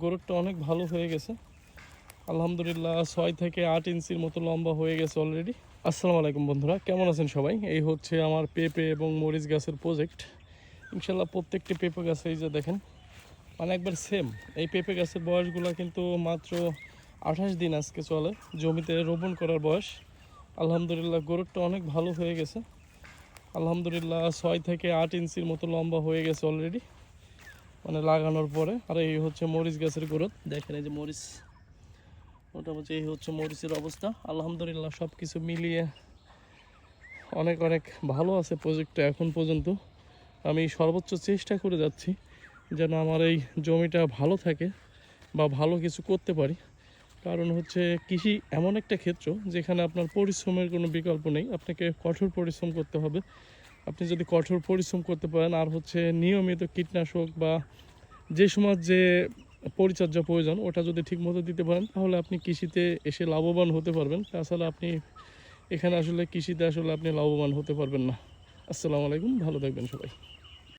গরুরটা অনেক ভালো হয়ে গেছে। আলহামদুলিল্লাহ 6 থেকে 8 ইঞ্চির মতো লম্বা হয়ে গেছে অলরেডি। আসসালামু আলাইকুম বন্ধুরা, কেমন আছেন সবাই? এই হচ্ছে আমার পেঁপে এবং মরিচ গাছের প্রজেক্ট। ইনশাল্লাহ প্রত্যেকটি পেঁপে গাছে এই যে দেখেন, মানে একবার সেম। এই পেঁপে গাছের বয়সগুলো কিন্তু মাত্র 28 দিন আজকে চলে, জমিতে রোপণ করার বয়স। আলহামদুলিল্লাহ গরুরটা অনেক ভালো হয়ে গেছে। আলহামদুলিল্লাহ 6 থেকে 8 ইঞ্চির মতো লম্বা হয়ে গেছে অলরেডি, মানে লাগানোর পরে। আর এই হচ্ছে মরিচ গাছের গ্রোথ, দেখেন এই যে মরিচ, মোটামুটি এই হচ্ছে মরিচের অবস্থা। আলহামদুলিল্লাহ সব কিছু মিলিয়ে অনেক অনেক ভালো আছে প্রজেক্টটা এখন পর্যন্ত। আমি সর্বোচ্চ চেষ্টা করে যাচ্ছি যেন আমার এই জমিটা ভালো থাকে বা ভালো কিছু করতে পারি। কারণ হচ্ছে কৃষি এমন একটা ক্ষেত্র যেখানে আপনার পরিশ্রমের কোনো বিকল্প নেই, আপনাকে কঠোর পরিশ্রম করতে হবে। আপনি যদি কঠোর পরিশ্রম করতে পারেন আর হচ্ছে নিয়মিত কীটনাশক বা যে সময় যে পরিচর্যা প্রয়োজন ওটা যদি ঠিকমতো দিতে পারেন, তাহলে আপনি কৃষিতে এসে লাভবান হতে পারবেন। তাছাড়া আপনি এখানে আসলে কৃষিতে আসলে আপনি লাভবান হতে পারবেন না। আসসালামু আলাইকুম, ভালো থাকবেন সবাই।